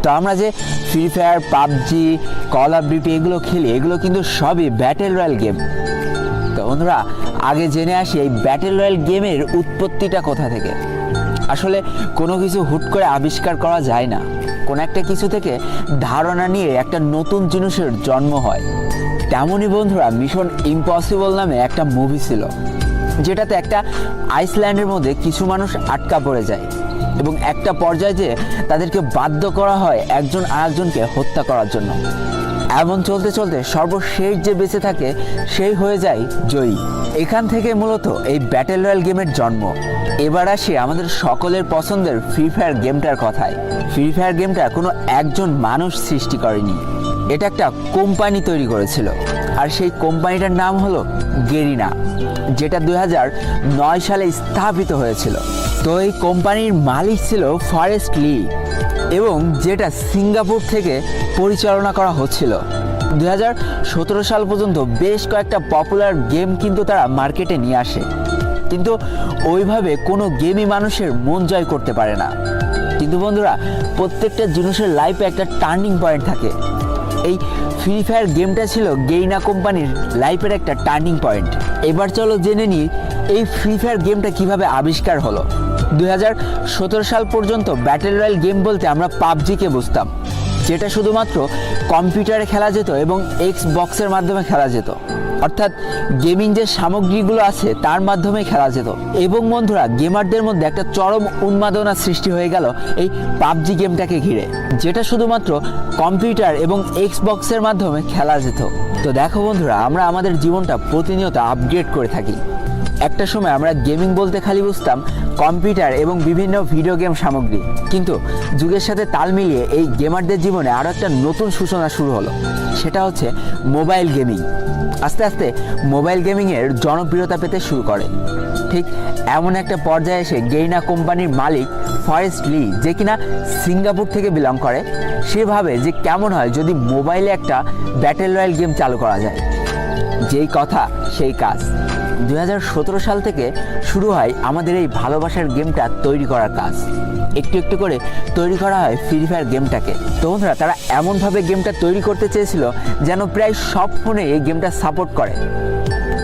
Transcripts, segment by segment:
তো আমরা যে free fire, PUBG, call of duty এগুলো খেলি, এগুলো কিন্তু সবই ব্যাটেল রয়্যাল গেম। তো বন্ধুরা, আগে জেনে আসি এই ব্যাটেল রয়্যাল গেমের উৎপত্তিটা কোথা থেকে। আসলে কোনো কিছু হুট করে আবিষ্কার করা যায় না, কোনো একটা কিছু থেকে ধারণা নিয়ে একটা নতুন জিনিসের জন্ম হয়। তেমনই বন্ধুরা, মিশন ইম্পসিবল নামে একটা মুভি ছিল, যেটাতে একটা আইসল্যান্ডের মধ্যে কিছু মানুষ আটকা পড়ে যায় এবং একটা পর্যায়ে যে তাদেরকে বাধ্য করা হয় একজন আরেকজনকে হত্যা করার জন্য। এমন চলতে চলতে সর্বশেষ যে বেঁচে থাকে সেই হয়ে যায় জয়ী। এখান থেকে মূলত এই ব্যাটেল রয়্যাল গেমের জন্ম। এবার আসি আমাদের সকলের পছন্দের ফ্রি ফায়ার গেমটার কথায়। ফ্রি ফায়ার গেমটা কোনো একজন মানুষ সৃষ্টি করেনি, এটা একটা কোম্পানি তৈরি করেছিল, আর সেই কোম্পানিটার নাম হলো গেরিনা, যেটা 2009 সালে স্থাপিত হয়েছিল। তো এই কোম্পানির মালিক ছিল ফরেস্ট লি, এবং যেটা সিঙ্গাপুর থেকে পরিচালনা করা হচ্ছিল। 2017 সাল পর্যন্ত বেশ কয়েকটা পপুলার গেম কিন্তু তারা মার্কেটে নিয়ে আসে, কিন্তু ওইভাবে কোনো গেমই মানুষের মন জয় করতে পারে না। কিন্তু বন্ধুরা, প্রত্যেকটা জিনিসের লাইফে একটা টার্নিং পয়েন্ট থাকে। এই ফ্রি ফায়ার গেমটা ছিল গেরিনা কোম্পানির লাইফের একটা টার্নিং পয়েন্ট। এবার চলো জেনে নিই এই ফ্রি ফায়ার গেমটা কিভাবে আবিষ্কার হলো। 2017 সাল পর্যন্ত ব্যাটেল রয়্যাল গেম বলতে আমরা পাবজিকে বুঝতাম, যেটা শুধুমাত্র কম্পিউটারে খেলা যেত এবং এক্সবক্সের মাধ্যমে খেলা যেত, অর্থাৎ গেমিং যে সামগ্রীগুলো আছে তার মাধ্যমে খেলা যেত। এবং বন্ধুরা, গেমারদের মধ্যে একটা চরম উন্মাদনা সৃষ্টি হয়ে গেল এই পাবজি গেমটাকে ঘিরে, যেটা শুধুমাত্র কম্পিউটার এবং এক্সবক্সের মাধ্যমে খেলা যেত। তো দেখো বন্ধুরা, আমরা আমাদের জীবনটা প্রতিনিয়ত আপগ্রেড করে থাকি। একটা সময় আমরা গেমিং বলতে খালি বুঝতাম কম্পিউটার এবং বিভিন্ন ভিডিও গেম সামগ্রী, কিন্তু যুগের সাথে তাল মিলিয়ে এই গেমারদের জীবনে আরও একটা নতুন সূচনা শুরু হলো, সেটা হচ্ছে মোবাইল গেমিং। আস্তে আস্তে মোবাইল গেমিংয়ের জনপ্রিয়তা পেতে শুরু করে। ঠিক এমন একটা পর্যায়ে এসে গেরিনা কোম্পানির মালিক ফরেস্ট লি, যে কিনা সিঙ্গাপুর থেকে বিলং করে, সে ভাবে যে কেমন হয় যদি মোবাইলে একটা ব্যাটেল রয়্যাল গেম চালু করা যায়। যেই কথা সেই কাজ। 2017 সাল থেকে শুরু হয় আমাদের এই ভালোবাসার গেমটা তৈরি করার কাজ। একটু একটু করে তৈরি করা হয় ফ্রি ফায়ার গেমটাকে। তো বন্ধুরা, তারা এমনভাবে গেমটা তৈরি করতে চেয়েছিল যেন প্রায় সব ফোনে এই গেমটা সাপোর্ট করে।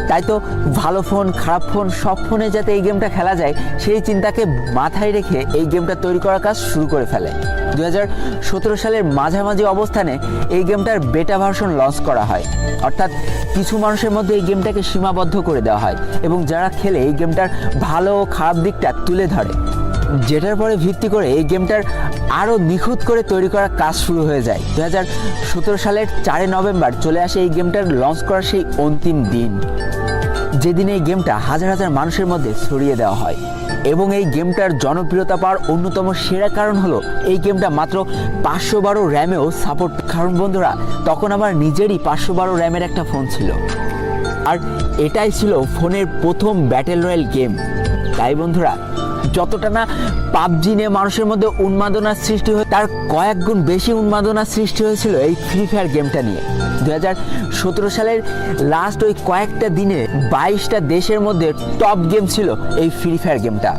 তাই তো ভালো ফোন, খারাপ ফোন, সব ফোনে যাতে এই গেমটা খেলা যায় সেই চিন্তাকে মাথায় রেখে এই গেমটা তৈরি করার কাজ শুরু করে ফেলে। 2017 সালের মাঝামাঝি অবস্থানে এই গেমটার বেটা ভার্সন লঞ্চ করা হয়, অর্থাৎ কিছু মানুষের মধ্যে এই গেমটাকে সীমাবদ্ধ করে দেওয়া হয় এবং যারা খেলে এই গেমটার ভালো ও খারাপ দিকটা তুলে ধরে, যেটার পরে ভিত্তি করে এই গেমটার আরও নিখুঁত করে তৈরি করার কাজ শুরু হয়ে যায়। 2017 সালের 4 নভেম্বর চলে আসে এই গেমটার লঞ্চ করার সেই অন্তিম দিন, যেদিন এই গেমটা হাজার হাজার মানুষের মধ্যে ছড়িয়ে দেওয়া হয়। এবং এই গেমটার জনপ্রিয়তা পাওয়ার অন্যতম সেরা কারণ হলো এই গেমটা মাত্র 512 র্যামেও সাপোর্ট। কারণ বন্ধুরা, তখন আমার নিজেরই 512 র্যামের একটা ফোন ছিল, আর এটাই ছিল ফোনের প্রথম ব্যাটেল রয়্যাল গেম। তাই বন্ধুরা, যতটা না পাবজি নিয়ে মানুষের মধ্যে উন্মাদনার সৃষ্টি হয়, তার কয়েক গুণ বেশি উন্মাদনার সৃষ্টি হয়েছিল এই ফ্রি ফায়ার গেমটা নিয়ে। 2017 সালের লাস্ট ওই কয়েকটা দিনে 22টা দেশের মধ্যে টপ গেম ছিল এই ফ্রি ফায়ার গেমটা।